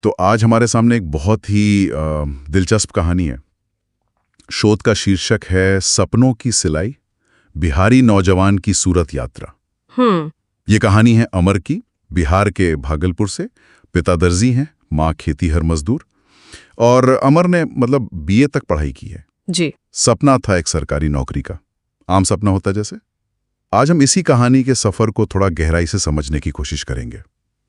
तो आज हमारे सामने एक बहुत ही दिलचस्प कहानी है। शोध का शीर्षक है सपनों की सिलाई, बिहारी नौजवान की सूरत यात्रा। ये कहानी है अमर की, बिहार के भागलपुर से। पिता दर्जी हैं, माँ खेतीहर मजदूर। और अमर ने बीए तक पढ़ाई की है जी। सपना था एक सरकारी नौकरी का, आम सपना होता जैसे। आज हम इसी कहानी के सफर को थोड़ा गहराई से समझने की कोशिश करेंगे।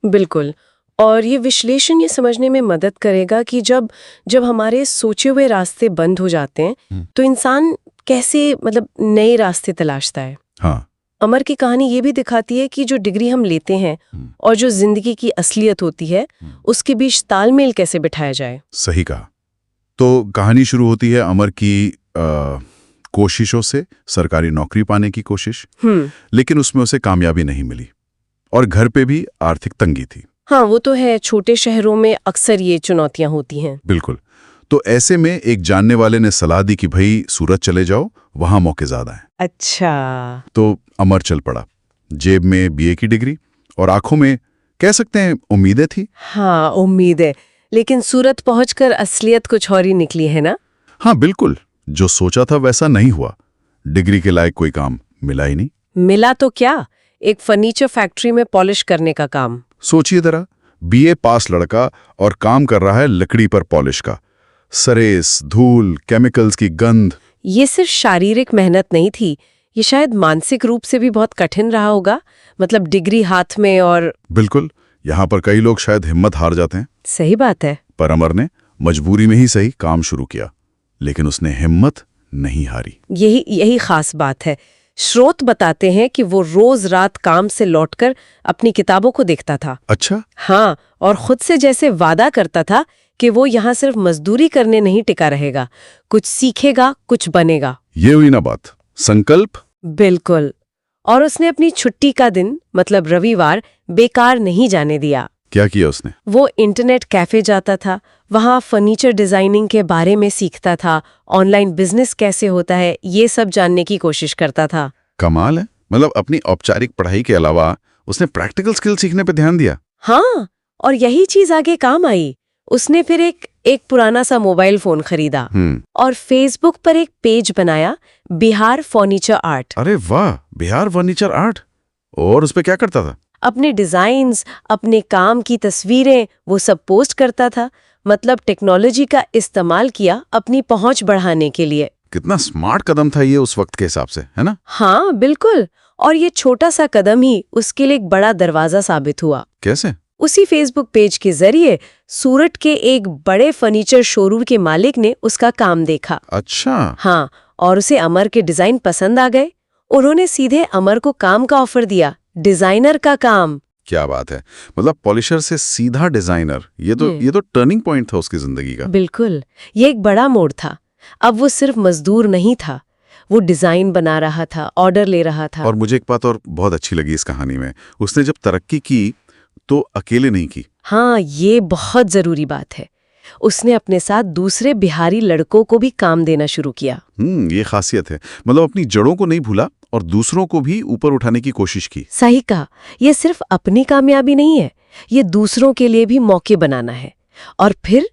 बिल्कुल। और ये विश्लेषण ये समझने में मदद करेगा कि जब हमारे सोचे हुए रास्ते बंद हो जाते हैं तो इंसान कैसे नए रास्ते तलाशता है। हाँ। अमर की कहानी ये भी दिखाती है कि जो डिग्री हम लेते हैं और जो जिंदगी की असलियत होती है उसके बीच तालमेल कैसे बिठाया जाए। सही कहा। तो कहानी शुरू होती है अमर की कोशिशों से, सरकारी नौकरी पाने की कोशिश। लेकिन उसमें उसे कामयाबी नहीं मिली और घर पे भी आर्थिक तंगी थी। हाँ, वो तो है, छोटे शहरों में अक्सर ये चुनौतियां होती हैं। बिल्कुल। तो ऐसे में एक जानने वाले ने सलाह दी कि भाई सूरत चले जाओ, वहां मौके ज्यादा हैं। अच्छा। तो अमर चल पड़ा, जेब में बीए की डिग्री और आंखों में कह सकते हैं उम्मीदें थी। हाँ, उम्मीद है। लेकिन सूरत पहुंचकर असलियत कुछ और ही निकली है ना। हाँ बिल्कुल, जो सोचा था वैसा नहीं हुआ। डिग्री के लायक कोई काम मिला ही नहीं। मिला तो क्या, एक फर्नीचर फैक्ट्री में पॉलिश करने का काम। सोचिए जरा, बीए पास लड़का और काम कर रहा है लकड़ी पर पॉलिश का। सरेस, धूल, केमिकल्स की गंध। ये सिर्फ शारीरिक मेहनत नहीं थी, ये शायद मानसिक रूप से भी बहुत कठिन रहा होगा। डिग्री हाथ में और। बिल्कुल, यहाँ पर कई लोग शायद हिम्मत हार जाते हैं। सही बात है। पर अमर ने मजबूरी में ही सही काम शुरू किया, लेकिन उसने हिम्मत नहीं हारी। यही खास बात है। स्रोत बताते हैं कि वो रोज रात काम से लौटकर अपनी किताबों को देखता था। अच्छा। हाँ, और खुद से जैसे वादा करता था कि वो यहाँ सिर्फ मजदूरी करने नहीं टिका रहेगा, कुछ सीखेगा, कुछ बनेगा। ये हुई ना बात, संकल्प। बिल्कुल। और उसने अपनी छुट्टी का दिन रविवार बेकार नहीं जाने दिया। क्या किया उसने? वो इंटरनेट कैफे जाता था, वहाँ फर्नीचर डिजाइनिंग के बारे में सीखता था, ऑनलाइन बिजनेस कैसे होता है ये सब जानने की कोशिश करता था। कमाल है, अपनी औपचारिक पढ़ाई के अलावा उसने प्रैक्टिकल स्किल सीखने पे ध्यान दिया। हाँ, और यही चीज आगे काम आई। उसने फिर एक पुराना सा मोबाइल फोन खरीदा और फेसबुक पर एक पेज बनाया, बिहार फर्नीचर आर्ट। अरे वाह, बिहार फर्नीचर आर्ट। और उस पे क्या करता था? अपने डिजाइन्स, अपने काम की तस्वीरें, वो सब पोस्ट करता था। टेक्नोलॉजी का इस्तेमाल किया अपनी पहुंच बढ़ाने के लिए। कितना स्मार्ट कदम था ये उस वक्त के हिसाब से, है ना? हाँ बिल्कुल। और ये छोटा सा कदम ही उसके लिए एक बड़ा दरवाजा साबित हुआ। कैसे? उसी फेसबुक पेज के जरिए सूरत के एक बड़े फर्नीचर शोरूम के मालिक ने उसका काम देखा। अच्छा। हाँ, और उसे अमर के डिजाइन पसंद आ गए। उन्होंने सीधे अमर को काम का ऑफर दिया, डिजाइनर का काम। क्या बात है, पॉलिशर से सीधा डिजाइनर। ये तो टर्निंग पॉइंट था उसकी जिंदगी का। बिल्कुल, ये एक बड़ा मोड़ था। अब वो सिर्फ मजदूर नहीं था, वो डिजाइन बना रहा था, ऑर्डर ले रहा था। और मुझे एक बात और बहुत अच्छी लगी इस कहानी में, उसने जब तरक्की की तो अकेले नहीं की। हाँ, ये बहुत जरूरी बात है। उसने अपने साथ दूसरे बिहारी लड़कों को भी काम देना शुरू किया। ये खासियत है, अपनी जड़ों को नहीं भूला और दूसरों को भी ऊपर उठाने की कोशिश की। सही कहा। ये सिर्फ अपनी कामयाबी नहीं है, ये दूसरों के लिए भी मौके बनाना है। और फिर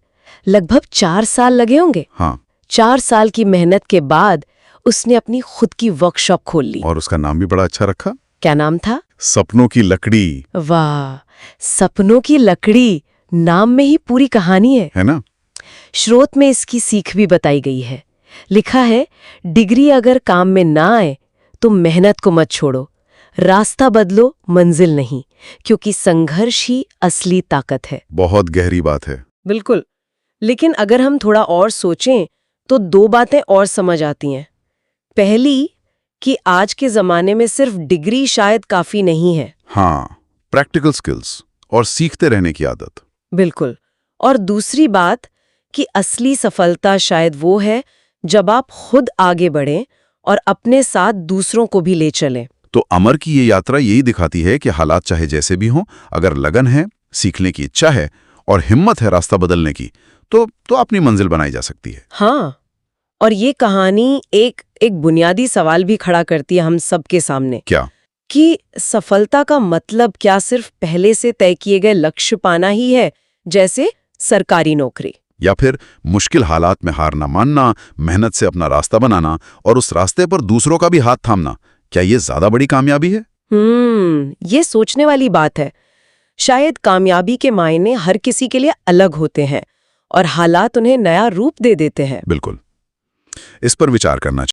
लगभग 4 साल लगे होंगे। हाँ। 4 साल की मेहनत के बाद उसने अपनी खुद की वर्कशॉप खोल ली। और उसका नाम भी बड़ा अच्छा रखा। क्या नाम था? सपनों की लकड़ी। वाह, सपनों की लकड़ी, नाम में ही पूरी कहानी है ना? स्रोत में इसकी सीख भी बताई गई है। लिखा है, डिग्री अगर काम में ना आए तो मेहनत को मत छोड़ो, रास्ता बदलो, मंजिल नहीं, क्योंकि संघर्ष ही असली ताकत है। बहुत गहरी बात है। बिल्कुल। लेकिन अगर हम थोड़ा और सोचें तो 2 बातें और समझ आती हैं। पहली, कि आज के जमाने में सिर्फ डिग्री शायद काफी नहीं है। हाँ, प्रैक्टिकल स्किल्स और सीखते रहने की आदत। बिल्कुल। और दूसरी बात, कि असली सफलता शायद वो है जब आप खुद आगे बढ़ें और अपने साथ दूसरों को भी ले चलें। तो अमर की ये यात्रा यही दिखाती है कि हालात चाहे जैसे भी हों, अगर लगन है, सीखने की इच्छा है और हिम्मत है रास्ता बदलने की, तो अपनी मंजिल बनाई जा सकती है। हाँ, और ये कहानी एक बुनियादी सवाल भी खड़ा करती है हम सबके सामने। क्या? कि सफलता का मतलब क्या सिर्फ पहले से तय किए गए लक्ष्य पाना ही है, जैसे सरकारी नौकरी। या फिर मुश्किल हालात में हार ना मानना, मेहनत से अपना रास्ता बनाना और उस रास्ते पर दूसरों का भी हाथ थामना, क्या ये ज्यादा बड़ी कामयाबी है? ये सोचने वाली बात है। शायद कामयाबी के मायने हर किसी के लिए अलग होते हैं और हालात उन्हें नया रूप दे देते हैं। बिल्कुल, इस पर विचार करना